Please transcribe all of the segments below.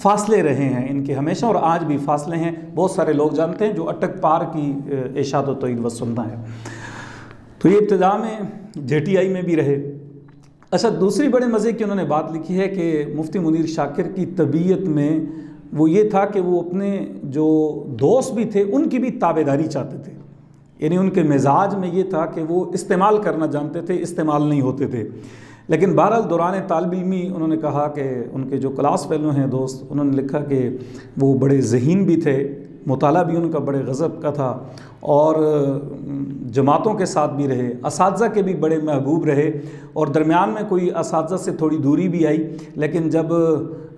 فاصلے رہے ہیں ان کے ہمیشہ، اور آج بھی فاصلے ہیں. بہت سارے لوگ جانتے ہیں جو اٹک پار کی ارشاد و توحید و سنت ہے. تو یہ ابتدا میں JTI میں بھی رہے. اچھا، دوسری بڑے مزے کی انہوں نے بات لکھی ہے کہ مفتی منیر شاکر کی طبیعت میں وہ یہ تھا کہ وہ اپنے جو دوست بھی تھے ان کی بھی تابعداری چاہتے تھے. یعنی ان کے مزاج میں یہ تھا کہ وہ استعمال کرنا جانتے تھے، استعمال نہیں ہوتے تھے. لیکن بہرحال دوران طالب علمی انہوں نے کہا کہ ان کے جو کلاس فیلو ہیں دوست، انہوں نے لکھا کہ وہ بڑے ذہین بھی تھے، مطالعہ بھی ان کا بڑے غضب کا تھا، اور جماعتوں کے ساتھ بھی رہے، اساتذہ کے بھی بڑے محبوب رہے، اور درمیان میں کوئی اساتذہ سے تھوڑی دوری بھی آئی. لیکن جب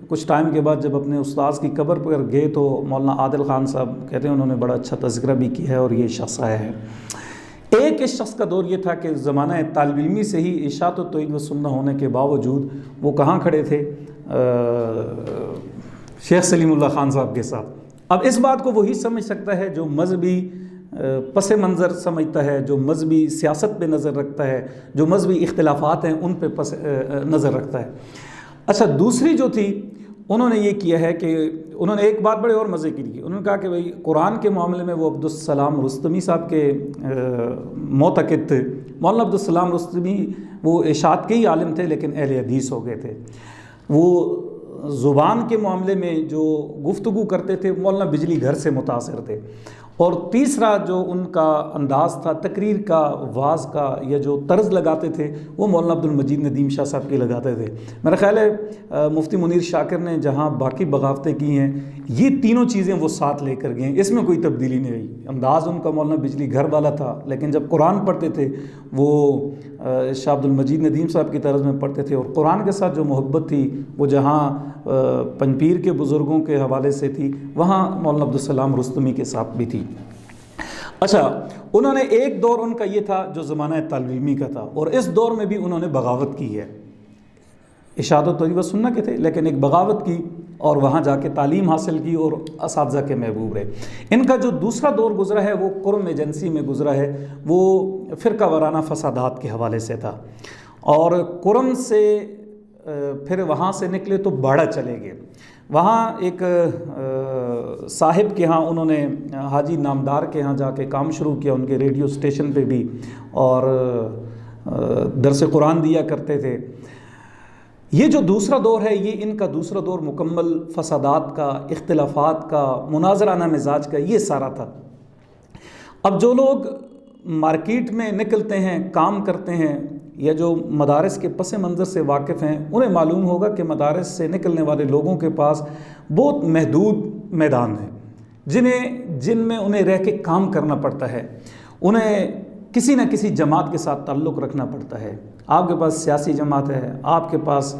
کچھ ٹائم کے بعد جب اپنے استاذ کی قبر پر گئے تو مولانا عادل خان صاحب کہتے ہیں انہوں نے بڑا اچھا تذکرہ بھی کیا ہے، اور یہ شخص آیا ہے. ایک اس شخص کا دور یہ تھا کہ زمانہ طالب علمی سے ہی ارشاد و توحید و سنت ہونے کے باوجود وہ کہاں کھڑے تھے؟ شیخ سلیم اللہ خان صاحب کے ساتھ. اب اس بات کو وہی سمجھ سکتا ہے جو مذہبی پس منظر سمجھتا ہے، جو مذہبی سیاست پہ نظر رکھتا ہے، جو مذہبی اختلافات ہیں ان پہ نظر رکھتا ہے. اچھا، دوسری جو تھی انہوں نے یہ کیا ہے کہ انہوں نے ایک بات بڑے اور مزے کی کی. انہوں نے کہا کہ بھئی قرآن کے معاملے میں وہ عبدالسلام رستمی صاحب کے معتقد تھے. مولانا عبدالسلام رستمی وہ ارشاد کے ہی عالم تھے لیکن اہل حدیث ہو گئے تھے. وہ زبان کے معاملے میں جو گفتگو کرتے تھے مولانا بجلی گھر سے متاثر تھے. اور تیسرا جو ان کا انداز تھا تقریر کا، واز کا، یا جو طرز لگاتے تھے وہ مولانا عبد المجید ندیم شاہ صاحب کی لگاتے تھے. میرا خیال ہے مفتی منیر شاکر نے جہاں باقی بغاوتیں کی ہیں یہ تینوں چیزیں وہ ساتھ لے کر گئے ہیں، اس میں کوئی تبدیلی نہیں ہوئی. انداز ان کا مولانا بجلی گھر والا تھا، لیکن جب قرآن پڑھتے تھے وہ شاہ عبد المجید ندیم صاحب کی طرز میں پڑھتے تھے، اور قرآن کے ساتھ جو محبت تھی وہ جہاں پنجپیر کے بزرگوں کے حوالے سے تھی وہاں مولانا عبدالسلام رستمی کے ساتھ بھی تھی. اچھا، انہوں نے ایک دور ان کا یہ تھا جو زمانہ طالب علمی کا تھا، اور اس دور میں بھی انہوں نے بغاوت کی ہے. ارشاد و توحید و سنت کے تھے لیکن ایک بغاوت کی، اور وہاں جا کے تعلیم حاصل کی اور اساتذہ کے محبوب رہے. ان کا جو دوسرا دور گزرا ہے وہ قرم ایجنسی میں گزرا ہے، وہ فرقہ وارانہ فسادات کے حوالے سے تھا. اور قرم سے پھر وہاں سے نکلے تو باڑہ چلے گئے. وہاں ایک صاحب کے ہاں انہوں نے حاجی نامدار کے ہاں جا کے کام شروع کیا، ان کے ریڈیو اسٹیشن پہ بھی، اور درس قرآن دیا کرتے تھے. یہ جو دوسرا دور ہے یہ ان کا دوسرا دور مکمل فسادات کا، اختلافات کا، مناظرانہ مزاج کا، یہ سارا تھا. اب جو لوگ مارکیٹ میں نکلتے ہیں، کام کرتے ہیں، یا جو مدارس کے پس منظر سے واقف ہیں انہیں معلوم ہوگا کہ مدارس سے نکلنے والے لوگوں کے پاس بہت محدود میدان ہیں جن میں انہیں رہ کے کام کرنا پڑتا ہے. انہیں کسی نہ کسی جماعت کے ساتھ تعلق رکھنا پڑتا ہے. آپ کے پاس سیاسی جماعت ہے، آپ کے پاس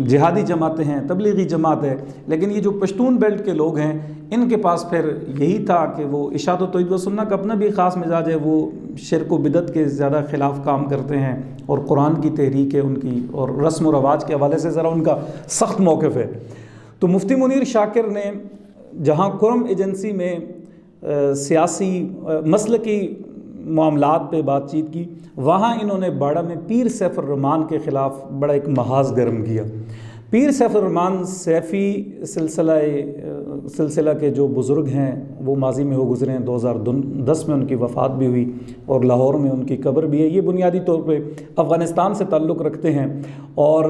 جہادی جماعتیں ہیں، تبلیغی جماعت ہے، لیکن یہ جو پشتون بیلٹ کے لوگ ہیں ان کے پاس پھر یہی تھا کہ وہ ارشاد و توحید و سنت کا اپنا بھی خاص مزاج ہے، وہ شرک و بدعت کے زیادہ خلاف کام کرتے ہیں، اور قرآن کی تحریک ہے ان کی، اور رسم و رواج کے حوالے سے ذرا ان کا سخت موقف ہے. تو مفتی منیر شاکر نے جہاں قرم ایجنسی میں سیاسی مسلکی معاملات پہ بات چیت کی، وہاں انہوں نے باڑہ میں پیر سیف الرحمان کے خلاف بڑا ایک محاذ گرم کیا. پیر سیف الرحمان سیفی سلسلہ کے جو بزرگ ہیں وہ ماضی میں ہو گزرے ہیں، 2010 میں ان کی وفات بھی ہوئی، اور لاہور میں ان کی قبر بھی ہے. یہ بنیادی طور پہ افغانستان سے تعلق رکھتے ہیں، اور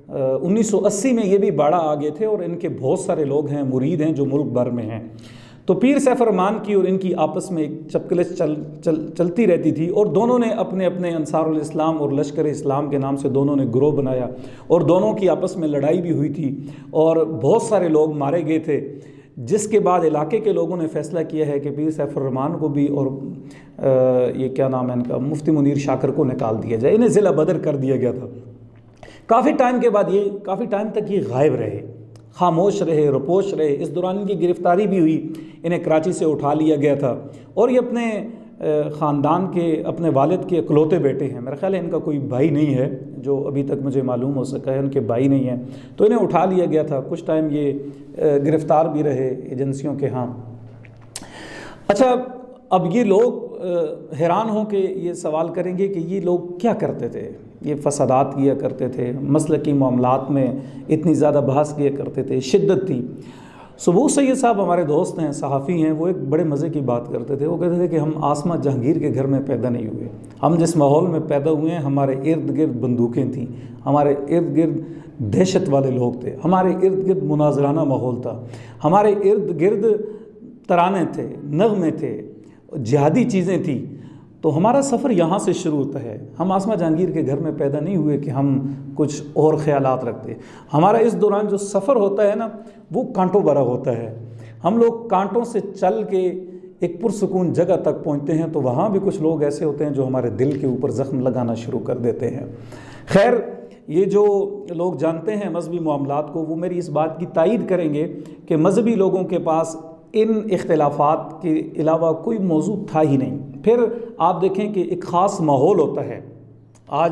1980 میں یہ بھی باڑہ آ گئے تھے، اور ان کے بہت سارے لوگ ہیں، مرید ہیں جو ملک بھر میں ہیں. تو پیر سیف الرحمان کی اور ان کی آپس میں ایک چپکلش چلتی رہتی تھی، اور دونوں نے اپنے اپنے انصار الاسلام اور لشکر اسلام کے نام سے دونوں نے گروہ بنایا، اور دونوں کی آپس میں لڑائی بھی ہوئی تھی، اور بہت سارے لوگ مارے گئے تھے. جس کے بعد علاقے کے لوگوں نے فیصلہ کیا ہے کہ پیر سیف الرحمان کو بھی اور یہ کیا نام ہے ان کا، مفتی منیر شاکر کو نکال دیا جائے. انہیں ضلع بدر کر دیا گیا تھا. کافی ٹائم تک یہ غائب رہے، خاموش رہے، رپوش رہے. اس دوران ان کی گرفتاری بھی ہوئی، انہیں کراچی سے اٹھا لیا گیا تھا، اور یہ اپنے خاندان کے، اپنے والد کے اکلوتے بیٹے ہیں. میرا خیال ہے ان کا کوئی بھائی نہیں ہے، جو ابھی تک مجھے معلوم ہو سکا ہے ان کے بھائی نہیں ہیں. تو انہیں اٹھا لیا گیا تھا. کچھ ٹائم یہ گرفتار بھی رہے ایجنسیوں کے ہاں. اچھا، اب یہ لوگ حیران ہوں کہ یہ سوال کریں گے کہ یہ لوگ کیا کرتے تھے. یہ فسادات کیا کرتے تھے، مسلکی معاملات میں اتنی زیادہ بحث کیا کرتے تھے، شدت تھی۔ سبوق سید صاحب ہمارے دوست ہیں، صحافی ہیں، وہ ایک بڑے مزے کی بات کرتے تھے۔ وہ کہتے تھے کہ ہم آسمہ جہانگیر کے گھر میں پیدا نہیں ہوئے، ہم جس ماحول میں پیدا ہوئے ہیں ہمارے ارد گرد بندوقیں تھیں، ہمارے ارد گرد دہشت والے لوگ تھے، ہمارے ارد گرد مناظرانہ ماحول تھا، ہمارے ارد گرد ترانے تھے، نغمے تھے، جہادی چیزیں تھیں۔ تو ہمارا سفر یہاں سے شروع ہوتا ہے۔ ہم آسمہ جہانگیر کے گھر میں پیدا نہیں ہوئے کہ ہم کچھ اور خیالات رکھتے۔ ہمارا اس دوران جو سفر ہوتا ہے نا، وہ کانٹوں بھرا ہوتا ہے۔ ہم لوگ کانٹوں سے چل کے ایک پرسکون جگہ تک پہنچتے ہیں، تو وہاں بھی کچھ لوگ ایسے ہوتے ہیں جو ہمارے دل کے اوپر زخم لگانا شروع کر دیتے ہیں۔ خیر، یہ جو لوگ جانتے ہیں مذہبی معاملات کو، وہ میری اس بات کی تائید کریں گے کہ مذہبی لوگوں کے پاس ان اختلافات کے علاوہ کوئی موضوع تھا ہی نہیں۔ پھر آپ دیکھیں کہ ایک خاص ماحول ہوتا ہے۔ آج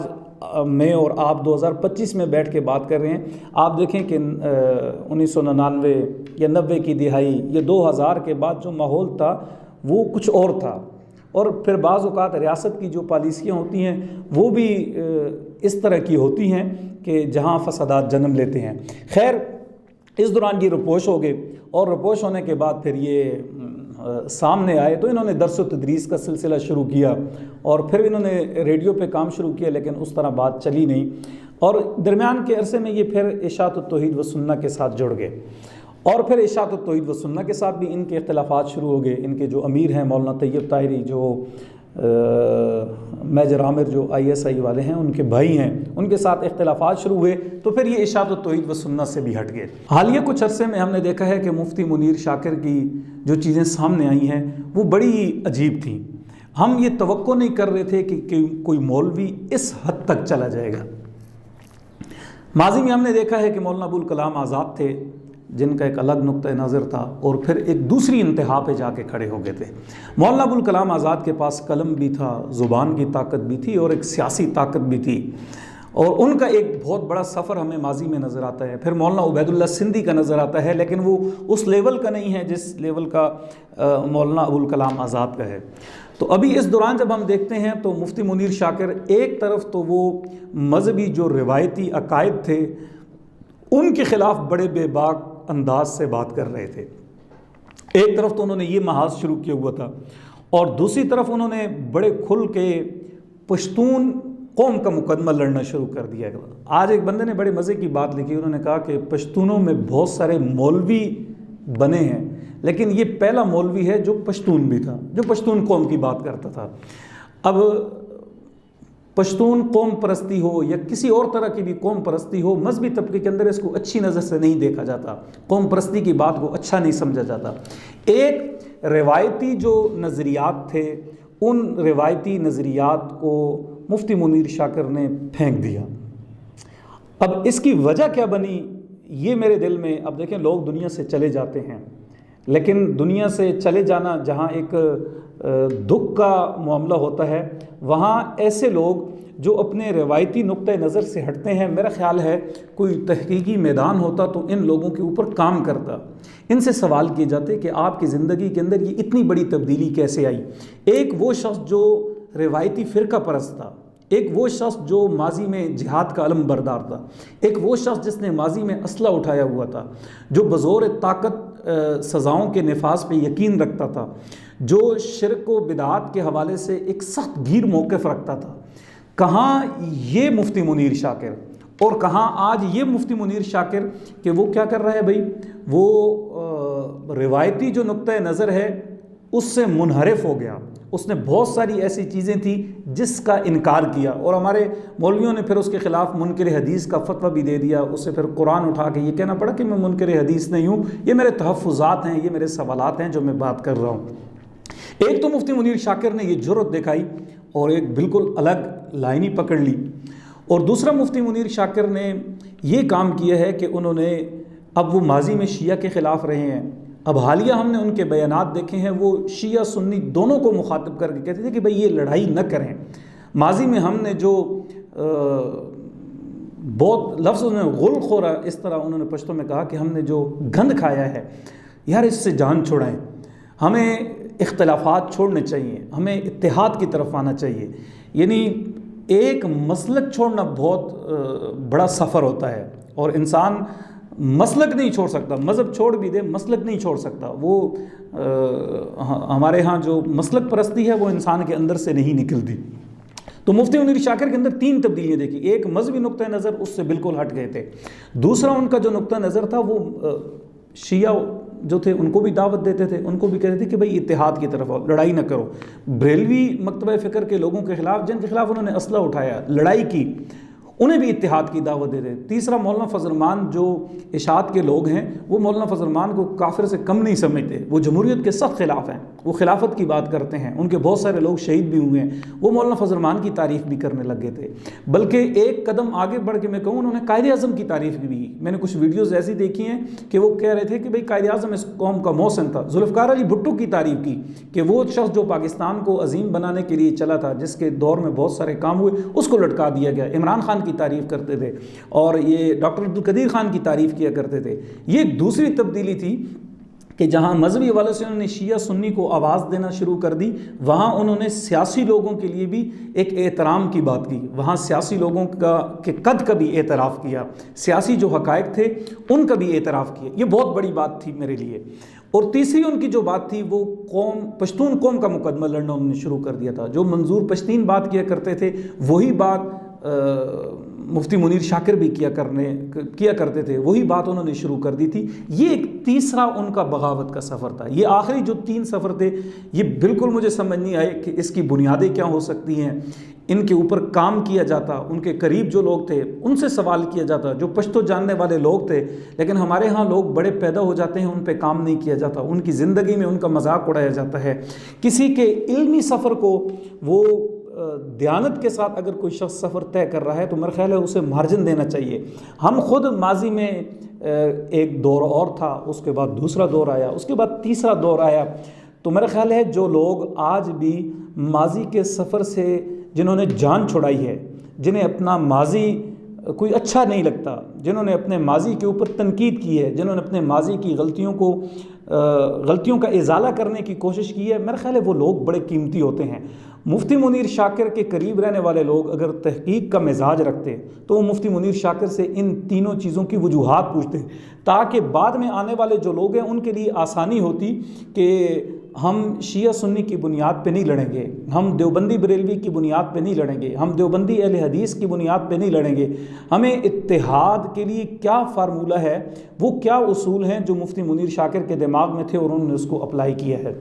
میں اور آپ 2025 میں بیٹھ کے بات کر رہے ہیں، آپ دیکھیں کہ 1999 یا 90 کی دہائی یا 2000 کے بعد جو ماحول تھا وہ کچھ اور تھا، اور پھر بعض اوقات ریاست کی جو پالیسیاں ہوتی ہیں وہ بھی اس طرح کی ہوتی ہیں کہ جہاں فسادات جنم لیتے ہیں۔ خیر، اس دوران یہ رپوش ہو گئے، اور رپوش ہونے کے بعد پھر یہ سامنے آئے، تو انہوں نے درس و تدریس کا سلسلہ شروع کیا، اور پھر انہوں نے ریڈیو پہ کام شروع کیا، لیکن اس طرح بات چلی نہیں، اور درمیان کے عرصے میں یہ پھر اشاعت التوحید و سنہ کے ساتھ جڑ گئے، اور پھر اشاعت التوحید و سنہ کے ساتھ بھی ان کے اختلافات شروع ہو گئے۔ ان کے جو امیر ہیں مولانا طیب طاہری، جو میجر عامر جو ISI والے ہیں، ان کے بھائی ہیں، ان کے ساتھ اختلافات شروع ہوئے، تو پھر یہ اشاعت التوحید و سنہ سے بھی ہٹ گئے۔ حالیہ کچھ عرصے میں ہم نے دیکھا ہے کہ مفتی منیر شاکر کی جو چیزیں سامنے آئی ہیں وہ بڑی عجیب تھیں۔ ہم یہ توقع نہیں کر رہے تھے کہ کوئی مولوی اس حد تک چلا جائے گا۔ ماضی میں ہم نے دیکھا ہے کہ مولانا ابوالکلام آزاد تھے، جن کا ایک الگ نقطہ نظر تھا، اور پھر ایک دوسری انتہا پہ جا کے کھڑے ہو گئے تھے۔ مولانا ابوالکلام آزاد کے پاس قلم بھی تھا، زبان کی طاقت بھی تھی، اور ایک سیاسی طاقت بھی تھی، اور ان کا ایک بہت بڑا سفر ہمیں ماضی میں نظر آتا ہے۔ پھر مولانا عبید اللہ سندھی کا نظر آتا ہے، لیکن وہ اس لیول کا نہیں ہے جس لیول کا مولانا ابوالکلام آزاد کا ہے۔ تو ابھی اس دوران جب ہم دیکھتے ہیں تو مفتی منیر شاکر ایک طرف تو وہ مذہبی جو روایتی عقائد تھے ان کے خلاف بڑے بے باک انداز سے بات کر رہے تھے، ایک طرف تو انہوں نے یہ محاذ شروع کیا ہوا تھا، اور دوسری طرف انہوں نے بڑے کھل کے پشتون قوم کا مقدمہ لڑنا شروع کر دیا۔ آج ایک بندے نے بڑے مزے کی بات لکھی، انہوں نے کہا کہ پشتونوں میں بہت سارے مولوی بنے ہیں، لیکن یہ پہلا مولوی ہے جو پشتون بھی تھا، جو پشتون قوم کی بات کرتا تھا۔ اب پشتون قوم پرستی ہو یا کسی اور طرح کی بھی قوم پرستی ہو، مذہبی طبقے کے اندر اس کو اچھی نظر سے نہیں دیکھا جاتا، قوم پرستی کی بات کو اچھا نہیں سمجھا جاتا۔ ایک روایتی جو نظریات تھے، ان روایتی نظریات کو مفتی منیر شاکر نے پھینک دیا۔ اب اس کی وجہ کیا بنی، یہ میرے دل میں، اب دیکھیں لوگ دنیا سے چلے جاتے ہیں، لیکن دنیا سے چلے جانا جہاں ایک دکھ کا معاملہ ہوتا ہے، وہاں ایسے لوگ جو اپنے روایتی نقطہ نظر سے ہٹتے ہیں، میرا خیال ہے کوئی تحقیقی میدان ہوتا تو ان لوگوں کے اوپر کام کرتا، ان سے سوال کیے جاتے کہ آپ کی زندگی کے اندر یہ اتنی بڑی تبدیلی کیسے آئی۔ ایک وہ شخص جو روایتی فرقہ پرست تھا، ایک وہ شخص جو ماضی میں جہاد کا علم بردار تھا، ایک وہ شخص جس نے ماضی میں اسلحہ اٹھایا ہوا تھا، جو بزور طاقت سزاؤں کے نفاذ پہ یقین رکھتا تھا، جو شرک و بدعات کے حوالے سے ایک سخت گیر موقف رکھتا تھا، کہاں یہ مفتی منیر شاکر، اور کہاں آج یہ مفتی منیر شاکر کہ وہ کیا کر رہا ہے بھائی، وہ روایتی جو نقطہ نظر ہے اس سے منحرف ہو گیا۔ اس نے بہت ساری ایسی چیزیں تھیں جس کا انکار کیا، اور ہمارے مولویوں نے پھر اس کے خلاف منکر حدیث کا فتویٰ بھی دے دیا۔ اسے پھر قرآن اٹھا کے یہ کہنا پڑا کہ میں منکر حدیث نہیں ہوں، یہ میرے تحفظات ہیں، یہ میرے سوالات ہیں جو میں بات کر رہا ہوں۔ ایک تو مفتی منیر شاکر نے یہ جرأت دکھائی اور ایک بالکل الگ لائن ہی پکڑ لی، اور دوسرا مفتی منیر شاکر نے یہ کام کیا ہے کہ انہوں نے، اب وہ ماضی میں شیعہ کے خلاف رہے ہیں، اب حالیہ ہم نے ان کے بیانات دیکھے ہیں، وہ شیعہ سنی دونوں کو مخاطب کر کے کہتے تھے کہ بھئی یہ لڑائی نہ کریں۔ ماضی میں ہم نے جو بہت لفظ میں غل خورا، اس طرح انہوں نے پشتوں میں کہا کہ ہم نے جو گند کھایا ہے یار اس سے جان چھڑائیں، ہمیں اختلافات چھوڑنے چاہیے، ہمیں اتحاد کی طرف آنا چاہیے۔ یعنی ایک مسلک چھوڑنا بہت بڑا سفر ہوتا ہے، اور انسان مسلک نہیں چھوڑ سکتا، مذہب چھوڑ بھی دے مسلک نہیں چھوڑ سکتا۔ وہ ہمارے ہاں جو مسلک پرستی ہے وہ انسان کے اندر سے نہیں نکلتی۔ تو مفتی منیر شاکر کے اندر 3 تبدیلیاں دیکھی۔ ایک مذہبی نقطہ نظر اس سے بالکل ہٹ گئے تھے، دوسرا ان کا جو نقطہ نظر تھا وہ شیعہ جو تھے ان کو بھی دعوت دیتے تھے، ان کو بھی کہتے تھے کہ بھئی اتحاد کی طرف آؤ، لڑائی نہ کرو۔ بریلوی مکتبہ فکر کے لوگوں کے خلاف، جن کے خلاف انہوں نے اسلحہ اٹھایا، لڑائی کی، انہیں بھی اتحاد کی دعوت دیتے۔ تیسرا مولانا فضل الرحمان جو اشاعت کے لوگ ہیں، وہ مولانا فضل الرحمان کو کافر سے کم نہیں سمجھتے، وہ جمہوریت کے سخت خلاف ہیں، وہ خلافت کی بات کرتے ہیں، ان کے بہت سارے لوگ شہید بھی ہوئے ہیں، وہ مولانا فضل الرحمان کی تعریف بھی کرنے لگے تھے۔ بلکہ ایک قدم آگے بڑھ کے میں کہوں، انہوں نے قائد اعظم کی تعریف بھی کی۔ میں نے کچھ ویڈیوز ایسی دیکھی ہیں کہ وہ کہہ رہے تھے کہ بھئی قائد اعظم اس قوم کا محسن تھا۔ ذوالفقار علی بھٹو کی تعریف کی کہ وہ شخص جو پاکستان کو عظیم بنانے کے لیے چلا تھا، جس کے دور میں بہت سارے کام ہوئے، اس کو لٹکا دیا گیا۔ عمران خان کی تعریف کرتے تھے، اور یہ ڈاکٹر عبدالقدیر خان کی تعریف کیا کرتے تھے۔ یہ ایک دوسری تبدیلی تھی کہ جہاں مذہبی حوالے سے انہوں نے شیعہ سنی کو آواز دینا شروع کر دی، وہاں انہوں نے سیاسی لوگوں کے لیے بھی ایک احترام کی بات کی، وہاں سیاسی لوگوں کے قد کا بھی اعتراف کیا، سیاسی جو حقائق تھے ان کا بھی اعتراف کیا۔ یہ بہت بڑی بات تھی میرے لیے۔ اور تیسری ان کی جو بات تھی وہ پشتون قوم کا مقدمہ لڑنا انہوں نے شروع کر دیا تھا۔ جو منظور پشتین بات کیا کرتے تھے وہی بات مفتی منیر شاکر بھی کیا کرتے تھے، وہی بات انہوں نے شروع کر دی تھی۔ یہ ایک تیسرا ان کا بغاوت کا سفر تھا۔ یہ آخری جو 3 سفر تھے، یہ بالکل مجھے سمجھ نہیں آئے کہ اس کی بنیادیں کیا ہو سکتی ہیں۔ ان کے اوپر کام کیا جاتا، ان کے قریب جو لوگ تھے ان سے سوال کیا جاتا، جو پشتو جاننے والے لوگ تھے، لیکن ہمارے ہاں لوگ بڑے پیدا ہو جاتے ہیں، ان پہ کام نہیں کیا جاتا، ان کی زندگی میں ان کا مذاق اڑایا جاتا ہے۔ کسی کے علمی سفر کو وہ دیانت کے ساتھ اگر کوئی شخص سفر طے کر رہا ہے تو میرا خیال ہے اسے مارجن دینا چاہیے۔ ہم خود ماضی میں ایک دور اور تھا، اس کے بعد دوسرا دور آیا، اس کے بعد تیسرا دور آیا، تو میرا خیال ہے جو لوگ آج بھی ماضی کے سفر سے جنہوں نے جان چھڑائی ہے، جنہیں اپنا ماضی کوئی اچھا نہیں لگتا، جنہوں نے اپنے ماضی کے اوپر تنقید کی ہے، جنہوں نے اپنے ماضی کی غلطیوں کا ازالہ کرنے کی کوشش کی ہے، میرا خیال ہے وہ لوگ بڑے قیمتی ہوتے ہیں۔ مفتی منیر شاکر کے قریب رہنے والے لوگ اگر تحقیق کا مزاج رکھتے تو وہ مفتی منیر شاکر سے ان تینوں چیزوں کی وجوہات پوچھتے، تاکہ بعد میں آنے والے جو لوگ ہیں ان کے لیے آسانی ہوتی کہ ہم شیعہ سنی کی بنیاد پہ نہیں لڑیں گے، ہم دیوبندی بریلوی کی بنیاد پہ نہیں لڑیں گے، ہم دیوبندی اہل حدیث کی بنیاد پہ نہیں لڑیں گے۔ ہمیں اتحاد کے لیے کیا فارمولہ ہے، وہ کیا اصول ہیں جو مفتی منیر شاکر کے دماغ میں تھے اور انہوں نے اس کو اپلائی کیا ہے۔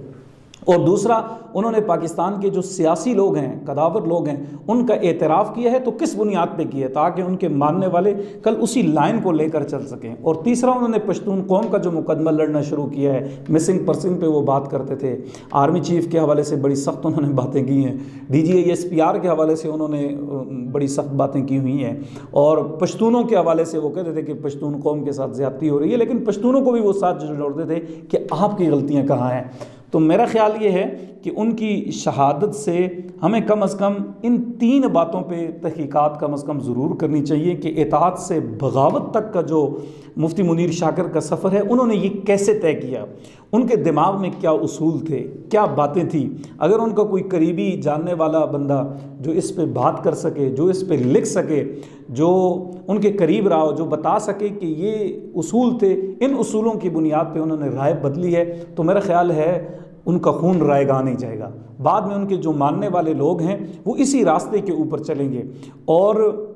اور دوسرا، انہوں نے پاکستان کے جو سیاسی لوگ ہیں، قداور لوگ ہیں، ان کا اعتراف کیا ہے تو کس بنیاد پہ کیا ہے، تاکہ ان کے ماننے والے کل اسی لائن کو لے کر چل سکیں۔ اور تیسرا، انہوں نے پشتون قوم کا جو مقدمہ لڑنا شروع کیا ہے، مسنگ پرسن پہ وہ بات کرتے تھے، آرمی چیف کے حوالے سے بڑی سخت انہوں نے باتیں کی ہیں، DGISPR کے حوالے سے انہوں نے بڑی سخت باتیں کی ہوئی ہیں، اور پشتونوں کے حوالے سے وہ کہتے تھے کہ پشتون قوم کے ساتھ زیادتی ہو رہی ہے، لیکن پشتونوں کو بھی وہ ساتھ جوڑتے تھے کہ آپ کی غلطیاں کہاں ہیں۔ تو میرا خیال یہ ہے کہ ان کی شہادت سے ہمیں کم از کم ان 3 باتوں پہ تحقیقات کم از کم ضرور کرنی چاہیے کہ اطاعت سے بغاوت تک کا جو مفتی منیر شاکر کا سفر ہے، انہوں نے یہ کیسے طے کیا، ان کے دماغ میں کیا اصول تھے، کیا باتیں تھیں۔ اگر ان کا کوئی قریبی جاننے والا بندہ جو اس پہ بات کر سکے، جو اس پہ لکھ سکے، جو ان کے قریب رہا ہو، جو بتا سکے کہ یہ اصول تھے، ان اصولوں کی بنیاد پہ انہوں نے رائے بدلی ہے، تو میرا خیال ہے ان کا خون رائے گاہ نہیں جائے گا۔ بعد میں ان کے جو ماننے والے لوگ ہیں وہ اسی راستے کے اوپر چلیں گے، اور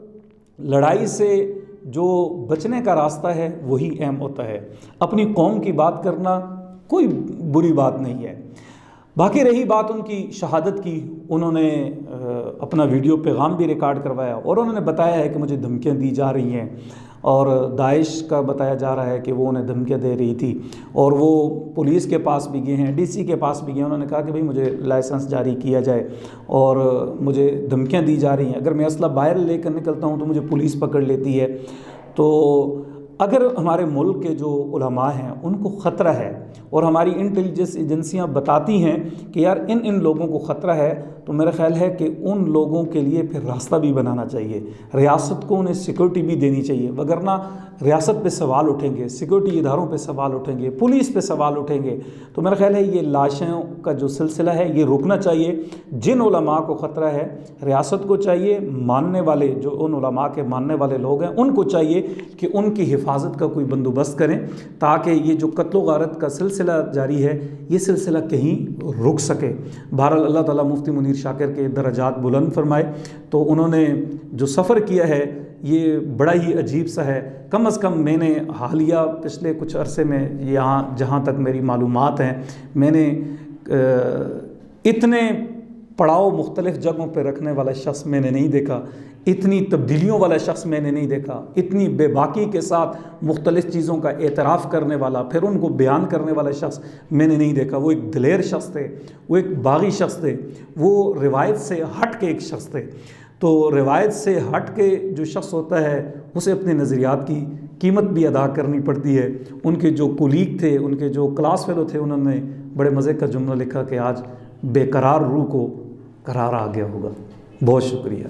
لڑائی سے جو بچنے کا راستہ ہے وہی اہم ہوتا ہے۔ اپنی قوم کی بات کرنا کوئی بری بات نہیں ہے۔ باقی رہی بات ان کی شہادت کی، انہوں نے اپنا ویڈیو پیغام بھی ریکارڈ کروایا، اور انہوں نے بتایا ہے کہ مجھے دھمکیاں دی جا رہی ہیں، اور داعش کا بتایا جا رہا ہے کہ وہ انہیں دھمکیاں دے رہی تھی، اور وہ پولیس کے پاس بھی گئے ہیں، DC کے پاس بھی گئے ہیں۔ انہوں نے کہا کہ بھئی مجھے لائسنس جاری کیا جائے، اور مجھے دھمکیاں دی جا رہی ہیں، اگر میں اسلحہ باہر لے کر نکلتا ہوں تو مجھے پولیس پکڑ لیتی ہے۔ تو اگر ہمارے ملک کے جو علماء ہیں ان کو خطرہ ہے اور ہماری انٹیلیجنس ایجنسیاں بتاتی ہیں کہ یار ان لوگوں کو خطرہ ہے، تو میرا خیال ہے کہ ان لوگوں کے لیے پھر راستہ بھی بنانا چاہیے، ریاست کو انہیں سیکورٹی بھی دینی چاہیے، وگرنہ ریاست پہ سوال اٹھیں گے، سیکورٹی اداروں پہ سوال اٹھیں گے، پولیس پہ سوال اٹھیں گے، تو میرا خیال ہے یہ لاشوں کا جو سلسلہ ہے یہ روکنا چاہیے۔ جن علماء کو خطرہ ہے ریاست کو چاہیے، ماننے والے جو ان علماء کے ماننے والے لوگ ہیں ان کو چاہیے کہ ان کی حفاظت کا کوئی بندوبست کریں، تاکہ یہ جو قتل و غارت کا سلسلہ جاری ہے یہ سلسلہ کہیں رک سکے۔ بہرحال اللہ تعالیٰ مفتی منیر شاکر کے درجات بلند فرمائے۔ تو انہوں نے جو سفر کیا ہے یہ بڑا ہی عجیب سا ہے، کم از کم میں نے حالیہ پچھلے کچھ عرصے میں یہاں جہاں تک میری معلومات ہیں میں نے اتنے پڑاؤ مختلف جگہوں پہ رکھنے والا شخص میں نے نہیں دیکھا، اتنی تبدیلیوں والا شخص میں نے نہیں دیکھا، اتنی بے باکی کے ساتھ مختلف چیزوں کا اعتراف کرنے والا پھر ان کو بیان کرنے والا شخص میں نے نہیں دیکھا۔ وہ ایک دلیر شخص تھے، وہ ایک باغی شخص تھے، وہ روایت سے ہٹ کے ایک شخص تھے۔ تو روایت سے ہٹ کے جو شخص ہوتا ہے اسے اپنے نظریات کی قیمت بھی ادا کرنی پڑتی ہے۔ ان کے جو کولیگ تھے، ان کے جو کلاس فیلو تھے، انہوں نے بڑے مزے کا جملہ لکھا کہ آج بے قرار روح کو قرار آ گیا ہوگا۔ بہت شکریہ۔